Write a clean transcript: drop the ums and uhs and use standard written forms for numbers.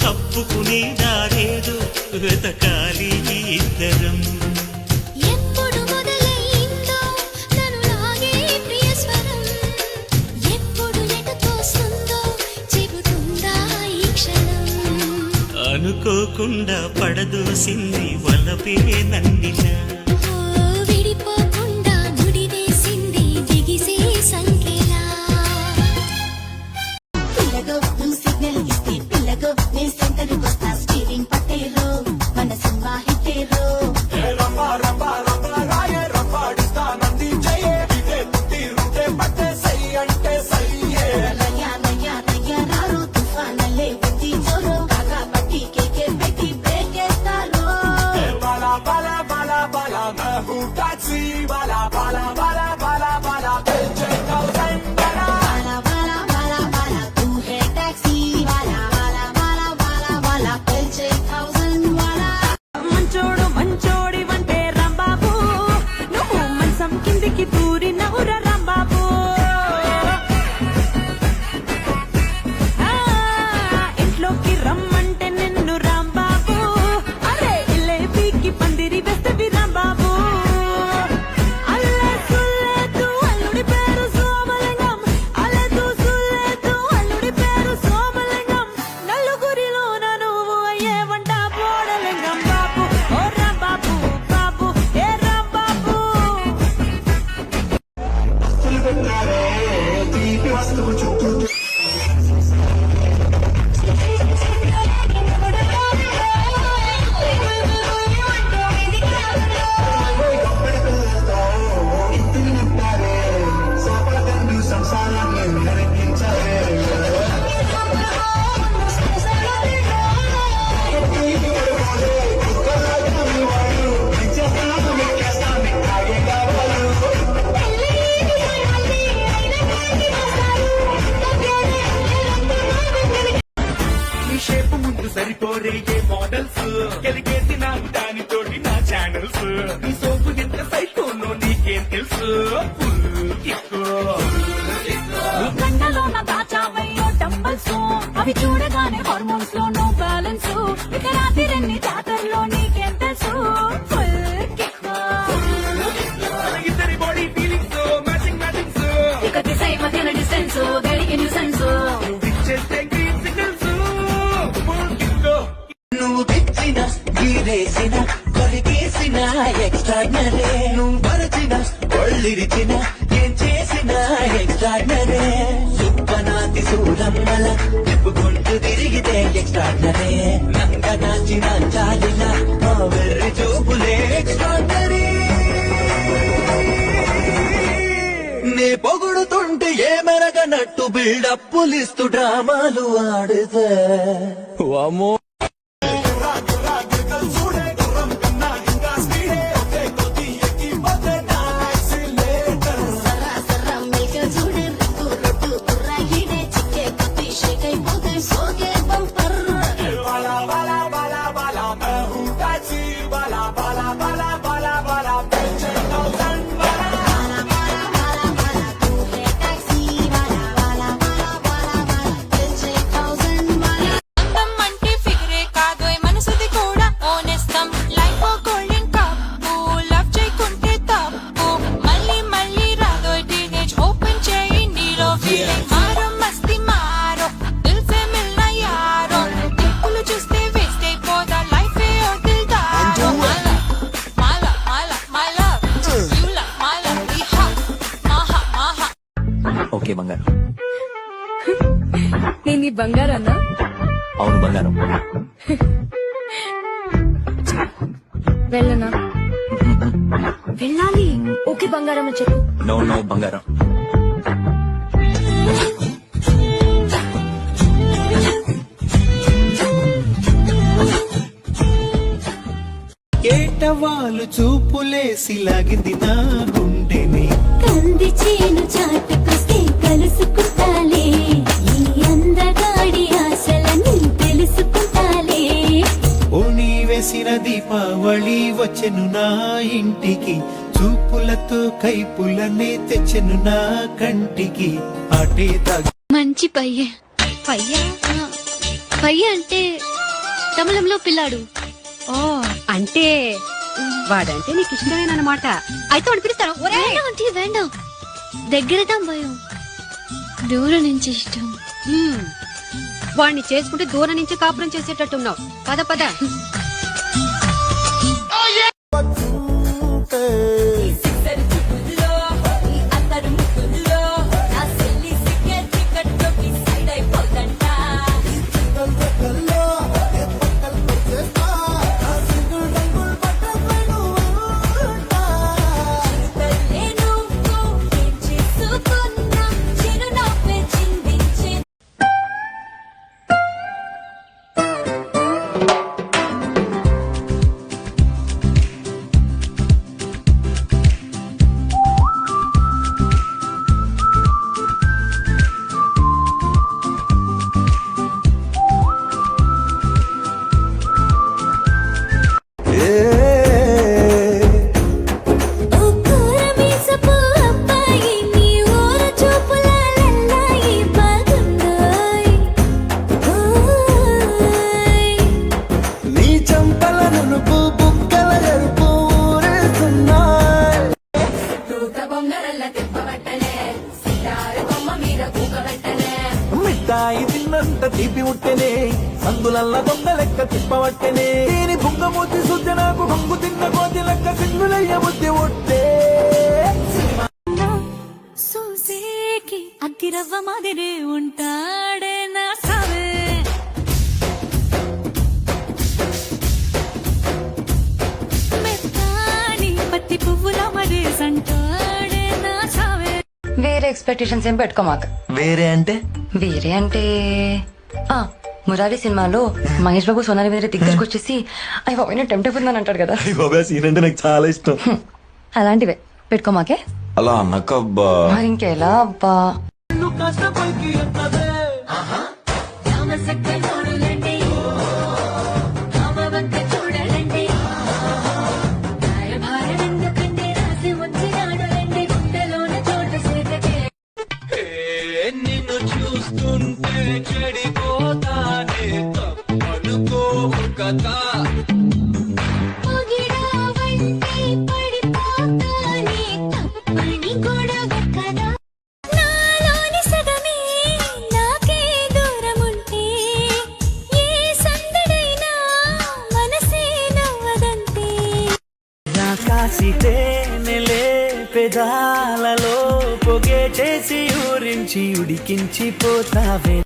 తప్పుకునే దారేదో వెతకాలి ఇద్దరం. ఎప్పుడు మొదలైందో నన్ను లాగే ప్రియ స్వరం, ఎప్పుడు ఎటు తోస్తుందో చెబుతుందా ఈ క్షణం. అనుకోకుండా పడదోసింది వలపే నన్నిలా, విడిపోకుండా గుడివేసింది దిగిసే సంఖ్యలా. పిల్లగో నువ్వు సిగ్నల్ ఇస్తే పిల్లగో నే సెంటర్ వస్తా, స్టీరింగ్ పట్టేరో మన సినిమా హిట్టేరో. సరిపోరే ఏ మోడల్స్ గెలిగేసి నాకు దానితోటి నా ఛానల్స్. నీ సోపు ఎంత సైకోనో నీకేం తెలుసు, ఫుల్ కిక్కు. కళ్ళలో నా దాచావయ్యో డంబల్స్. అవి చూడగానే హార్మోన్స్ లో నో బ్యాలెన్స్ ఇక రాత్రిన్ని జాతరలో నీకేం తెలుసు ఫుల్ కిక్ ఇద్దరి బాడీ ఫీలింగ్స్ మ్యాచింగ్ మ్యాచింగ్స్ ఇక దిశై మధ్యన డిస్టెన్స్ గడికి న్యూసెన్స్ ఇచ్చేస్తే గ్రీన్ సిగ్నల్స్ ఫుల్ కిక్ నువ్వు తెచ్చిన గీరేసిన కొరికేసిన ఎక్స్ట్రాడినరీ నువ్వు మరచిన ఒళ్ళిరిచిన ఏం చేసిన ఎక్స్ట్రాడినరీ సుప్పనాతి సూరమ్మల తిప్పుకుంటూ తిరిగితే ఎక్స్ట్రాడినరీ నంగ నాచిన చాలిన ఆ వెర్రి చూపులే ఎక్స్ట్రాడినరీ నే పొగుడుతుంటే ఏమెరగనట్టు బిల్డప్పులిస్తూ డ్రామాలు ఆడితే వామో చూడే రొట్టు రొట్టు కుర్రా హీడే చిక్కే కొద్ది షేక్ అయిపోతే సోగే బంపర్ అందం అంటే ఫిగరే కాదోయ్ మనసుది కూడా ఓనేస్తాం లైఫ్ గోల్డెన్ కప్పు లవ్ చేయకుంటే తప్పు మళ్ళీ మళ్ళీ రాదోయ్ టీనేజ్ ఓపెన్ చేయి నీలో ఫీలింగ్ మారో మస్తి మారో దిల్ సే మిల్నా యారో దిక్కులు చూస్తే వేస్ట్ అయిపోదా లైఫ్ ఏ ఓ దిల్ దారో my love you love my love we hug maha okay బంగారం. నేను ఈ బంగారన్నా అవును బంగారం. వెళ్ళనా వెళ్ళాలి ఓకే బంగారం అని చెప్పు నో నో బంగారం. ఏటవాలు చూపులేసి లాగింది నా గుండెని కంది చేను చాటుకొస్తే కలుసుకుంటాలే ఈ అందగాడి ఆశలని తెలుసుకుంటాలే ఓణి వేసిన దీపావళి వచ్చెను నా ఇంటికి చూపులతో కైపులనే తెచ్చెను నా కంటికి ఆటే మంచి పయ్య పయ్య అంటే తమిళంలో పిల్లాడు. ఓ అంటే వాడంటే నీకు ఇష్టమేనమాట. అయితే వాడు పిలుస్తాను. వేండం అంటే వేండం దగ్గరదా భయం దూరం నుంచి ఇష్టం. వాడిని చేసుకుంటే దూరం నుంచి కాపురం చేసేటట్టున్నావు. పద పద. మిఠాయి తిన్నంత తీపి ఉట్టెనే సందులల్ల దొంగ లెక్క తిప్పవట్టెనే దీని బుంగమూతి సుద్ద నాకు బొంగు తిన్న కోతి లెక్క సింగులయ్య బుద్ధి ఉట్టే సూసేకి అగ్గిరవ్వ మాదిరే ఉంటాడే నా సావే మెత్తాని పత్తి పువ్వుల మరేసంటాడే నా సావే. వేరే ఎక్స్పెక్టేషన్స్ ఏం పెట్టుకోమాక. వేరే అంటే వేరే అంటే మురారి సినిమాలో మహేష్ బాబు సోనాలి మీద దగ్గరకు వచ్చేసి అవి బాబు టెంప్ట్ అయిపోతుందని అంటాడు కదా. సీన్ అంటే నాకు చాలా ఇష్టం. అలాంటివే పెట్టుకోమాకే. అలా అన్నకబ్బా. మరి ఇంకెలా అబ్బా. నిన్ను చూస్తే చూస్తుంటే చెడిపోతానే తప్పనుకోవు కదా నాలోని సగమే నాకే దూరముంటే ఏ సందడైనా మనసే నవ్వదంతే కాసితే నెలే పెదాలలో పొగే చేసి ఊరించి ఉడికించిపోతావే